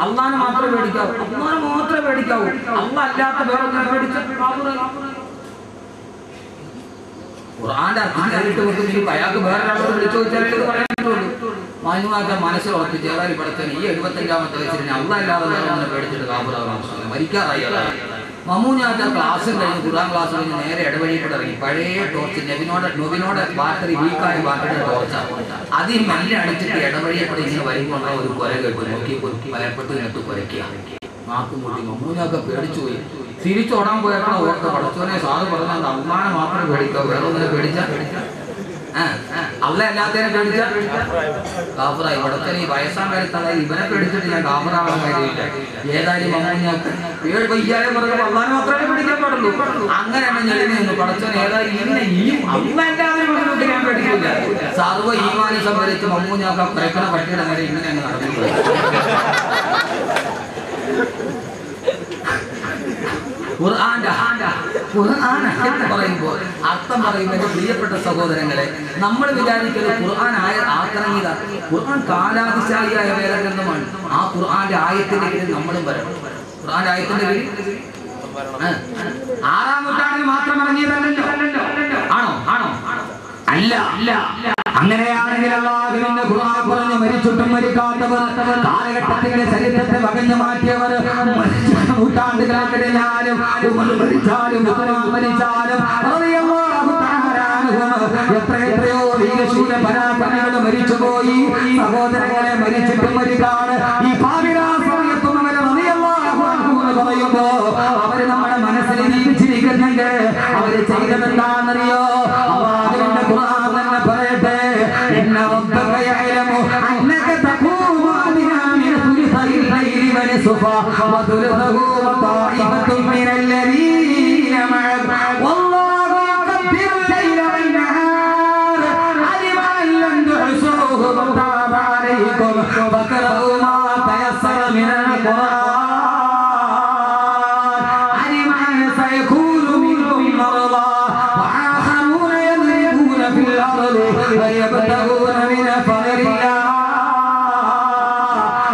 അള്ളാനെ മാത്രമേ പേടിക്കാവൂ. അള്ളാനെ മാത്രമേ പേടിക്കാവൂ. അള്ളാഹ് അല്ലാത്ത വേറൊന്നിനെ പേടിച്ചിട്ട് ഖുർആന്റെ അർത്ഥം നേരിട്ട് വെക്കുന്നെങ്കിൽ അയാൾക്ക് വേറൊരാളോട് വിളിച്ചു ചോദിച്ചാലേ ഇത് പറയാനുള്ളൂ. മാന്യമാക്കാൻ മനസ്സിൽ ഉറപ്പിച്ച് ഏതായാലും പഠിത്തന്നെ ഈ 75-ാമത്തെ വയസ്സിൽ അള്ളാഹ് അല്ലാതെ വേറൊന്നിനെ പേടിച്ചിട്ട് കാബറാകാൻ മരിക്കാറായി. മമ്മൂഞ്ഞാച്ച ക്ലാസ്സും കഴിഞ്ഞ് ഖുർആൻ ക്ലാസ് കഴിഞ്ഞ് നേരെ ഇടവഴി കൂടെ ഇറങ്ങി. പഴയ ടോർച്ച് നബിനോട് ബാറ്ററി വീക്കായ ബാറ്ററിയുടെ ടോർച്ചാണ്. അതിൽ മെല്ലെ അടിച്ചിട്ട് ഇടവഴിയെ കൂടെ ഇങ്ങനെ വരുമ്പോൾ ഒരു കുര കേട്ടു. നോക്കി പലപ്പെട്ട് നിനത്ത് കുരയ്ക്കുക. നാക്കും കൂട്ടി മമ്മൂഞ്ഞൊക്കെ പേടിച്ചു പോയി. തിരിച്ചോടാൻ പോയപ്പോൾ ഓർത്ത് പഠിച്ചോനെ സാറ് പറഞ്ഞാൽ അള്ളാനെ മാത്രം പേടിക്കാം, വേറെ ഒന്നിനെ പേടിച്ചാൽ അള്ളാഹ് അല്ലാത്തതിനെ പേടിച്ചാൽ കാഫറായി. പഠിച്ചൻ ഈ വയസ്സാൻ കാലത്തായി ഇവനെ പേടിച്ചിട്ട് ഞാൻ കാഫറാവാൻ കാര്യമില്ല. ഏതായാലും മമ്മൂഞ്ഞാക്ക് വയ്യാതെ പറഞ്ഞപ്പോൾ അള്ളാനെ മാത്രമേ പേടിക്കാൻ പാടുള്ളൂ. അങ്ങനെ തന്നെ ഞെളിഞ്ഞു നിന്ന് പഠിച്ചോൻ ഏതായാലും ഇങ്ങനെ ഇനിയും അള്ളാഹ് അല്ലാതെ പറഞ്ഞിട്ട് ഞാൻ പേടിക്കില്ല. സർവ്വ ഈമാനി സംഭരിച്ച് മമ്മൂഞ്ഞാക്ക് കുരക്കണ പട്ടിയുടെ നേരെ ഇങ്ങനെ അങ്ങ് നടന്നു. ഖുർആൻ പറയുമ്പോൾ അർത്ഥം പറയുമ്പോൾ പ്രിയപ്പെട്ട സഹോദരങ്ങളെ, നമ്മൾ വിചാരിക്കുന്നത് ഖുർആൻ ആക്കിറങ്ങിയത ഖുർആൻ കാലാതിശായിയായ വേദഗ്രന്ഥമാണ്. ആ ഖുർആന്റെ ആയത്തിന്റെ കീഴിൽ നമ്മളും വരണം. ഖുർആന്റെ ആയത്തിന്റെ കീഴിൽ 6-ാം നൂറ്റാണ്ടിൽ മാത്രം ഇറങ്ങിയതല്ലോ. ആണോ? അല്ല. അങ്ങനെയാണെങ്കിൽ അല്ലാഹുവിന്റെ ഖുർആൻ പറഞ്ഞു മരിച്ചിട്ടും മരിക്കാത്തവർ, കാലഘട്ടത്തിന്റെ ചരിത്രത്തെ വകഞ്ഞു മാറ്റിയവർ, നൂറ്റാണ്ടുകൾക്കിടയിലാലും മരിച്ചാലും എത്രയോ വീരശൂര പരാക്രമികൾ മരിച്ചുപോയി. സഹോദരങ്ങളെ, മരിച്ചിട്ടും മരിക്കാണ് ഈ പാപിരാസമയത്തും അവരെ പറയുമ്പോ അവര് നമ്മുടെ മനസ്സിൽ ജീവിച്ചിരിക്കുന്നുണ്ട്. അവര് ചെയ്തതെന്താണെന്നറിയോ? അല്ലാഹുവിന്റെ ഖുർആൻ തന്നെ പറയട്ടെ, ഇന്ന റബ്ബക യഅലമു അന്നക തഖൂമു അദ്നാ മിൻ സുൽസയിൽ ലൈലി വനസുഫാ വദുലഹു വതായിഫത്തും മിനല്ലദീന മഅക വല്ലാഹു യുഖദ്ദിറു ലൈല വന്നഹാർ അലിമ അൻ തുഹ്സുഹു വതാബ അലൈക്കും ഫഖറഉ മാ തയസ്സറ മിനൽ ഖുർആൻ يبتغون من فضل الله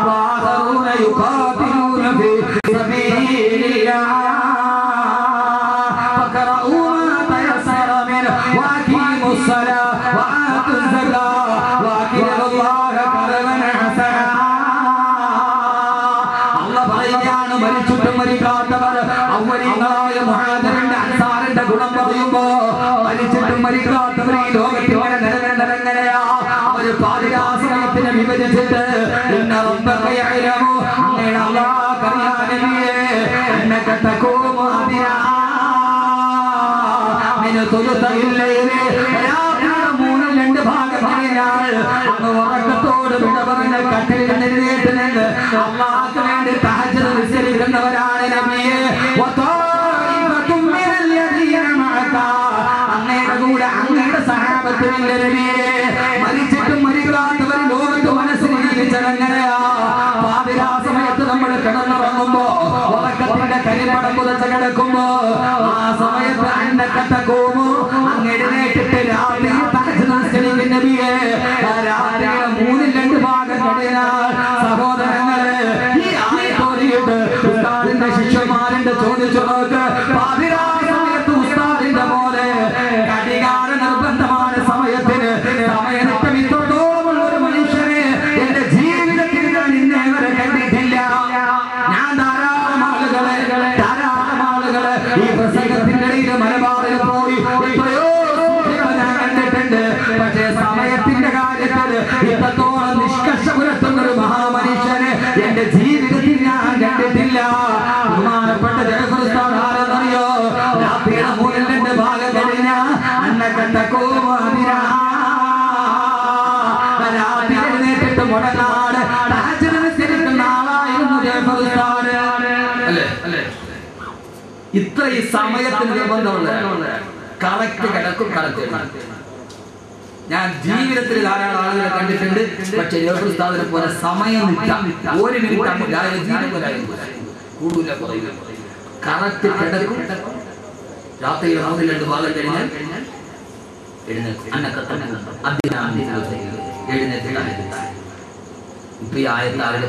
وآخرون يقاتلون في سبيل الله فاقرؤوا ما تيسر منه وأقيموا الصلاة وآتوا الزكاة وأقرضوا الله قرضا حسنا. الله പറയുകയാണ്, മരിച്ചിട്ടും മരിക്കാത്തവർ അവരിങ്ങളായ മുഹാജിറിന്റെ അൻസാറിന്റെ ഗുണം പറയുമ്പോ മരിച്ചിട്ടും മരിക്കാത്തവർ ഈ ലോകത്തിൽ നിരങ്ങനെയാ. അവര് പാതിരാസമയത്തിനെ വിഭജിച്ചിട്ട് ഇന്ന റബ്ബക യഅലമു അങ്ങയുടെ അല്ലാഹ് അറിയാനേ അന്നക തഖൂമു അദ്നാ മിൻ സുൽസയിൽ ലൈലി രാത്രിയുടെ 2 ഭാഗം പറഞ്ഞാൽ അങ്ങ് ഉറക്കത്തോട് വിട പറഞ്ഞ് കട്ടിലിൽ എഴുന്നേറ്റ് നിന്ന് അല്ലാഹുവിന് വേണ്ടി തഹജ്ജുദ് നിസ്കരിക്കുന്നവരാണ് നബിയേ. വതായിഫത്തും മിനല്ലദീന മഅക അങ്ങയുടെ കൂടെ അങ്ങയുടെ സഹാബത്തിന്റെ നബിയേ. മരിച്ചിട്ടും മരിക്കാത്തവർ ലോകത്ത് മനസ്സിൽ ജീവിച്ചതെങ്ങനെയാ? പാതിരാസമയത്ത് നമ്മൾ കിടന്നുറങ്ങുമ്പോ ഉറക്കത്തിന്റെ കരിപടം പുതച്ച് കിടക്കുമ്പോ ആ സമയത്ത് അന്നക്കത്തക്കോമോ അങ്ങ് എഴുന്നേറ്റിട്ട് രാത്രി തഹജ്ജുദ് നിസ്കരിക്കുന്ന നബിയേ. രാത്രിയുടെ 3-2 ഭാഗം കഴിഞ്ഞാൽ സഹോദരങ്ങളെ, ഈ ആയത്തോലിയിട്ട് ഉസ്താദിന്റെ ശിഷ്യന്മാരുടെ ചോദിച്ചു നോക്ക്. പാതിരാസമയത്ത് ഉസ്താദിന്റെ പോലെ കടികാര നിർബന്ധമാണ് സമയത്തിന്. സമയനിഷ്ടം ഇത്രത്തോളം ഒരു മനുഷ്യനെ എന്റെ ജീവിതത്തിൽ ഞാൻ ഇന്നേ വരെ കണ്ടിട്ടില്ല. ഞാൻ ധാരാളം ആളുകളെ ഈ പ്രസംഗത്തിന്റെ ഇടയിൽ മലബാറിൽ പോയി എത്രയോ ഞാൻ കണ്ടിട്ടുണ്ട്. പക്ഷേ സമയത്തിന്റെ കാര്യത്തിൽ ഇത്രത്തോളം നിഷ്കർഷ പുലർത്തുന്ന ഒരു മഹാമനുഷ്യനെ എന്റെ ജീവിതത്തിൽ ഞാൻ കണ്ടിട്ടില്ല. ബഹുമാനപ്പെട്ട ജയഫുസ്താദാരെന്നറിയോ? രാത്രിയുടെ 3-2 ഭാഗം കഴിഞ്ഞ അന്നക്കത്തക്കോമു അദ്നാ രാത്രി എഴുന്നേറ്റിട്ട് മുടങ്ങാട് തഹജ്ജുദ് നിസ്കരിക്കുന്ന ആളായിരുന്നു ജയഫുസ്താദ്. അല്ലേ? ഇത്ര ഈ സമയത്തിന് നിർബന്ധമുള്ള കറക്റ്റ് കിടക്കും, കറക്റ്റ്. ഞാൻ ജീവിതത്തിൽ ധാരാളം ആളുകളെ കണ്ടിട്ടുണ്ട്. പക്ഷെ ജയഫുസ്താദിനെ പോലെ സമയം നിൽക്കാം 1 മിനിറ്റ് കൂടുതല പറയില്ല. കറക്റ്റ് കിടക്കും. രാത്രിയിൽ 3-2 ഭാഗം കഴിഞ്ഞാൽ എഴുന്നേറ്റ് എഴുന്നേറ്റ്. ഇപ്പൊ ഈ ആയത്ത് ആരുടെ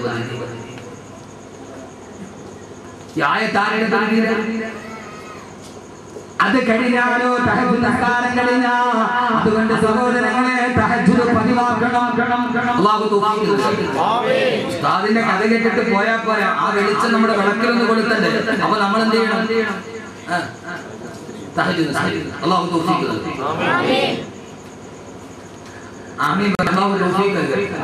അത് കഴിഞ്ഞാലോ തഹജ്ജുദ് നിസ്കാരം കഴിഞ്ഞാ അതുകൊണ്ട് സഹോദരങ്ങളെ തഹജ്ജുദ് പതിവാക്കണം. അല്ലാഹു തൗഫീഖ് നൽകട്ടെ. ആമീൻ. ഉസ്താദിന്റെ കഥ കേട്ടിട്ട് പോയാ പോരാ, ആ വെളിച്ചം നമ്മുടെ വിളക്കിലൊന്ന് കൊടുത്തണ്ടേ. അപ്പോൾ നമ്മൾ എന്ത് ചെയ്യണം? തഹജ്ജുദ് നിസ്കരിക്കണം. അല്ലാഹു തൗഫീഖ് നൽകട്ടെ. ആമീൻ. ആമീൻ. അല്ലാഹു തൗഫീഖ് നൽകട്ടെ.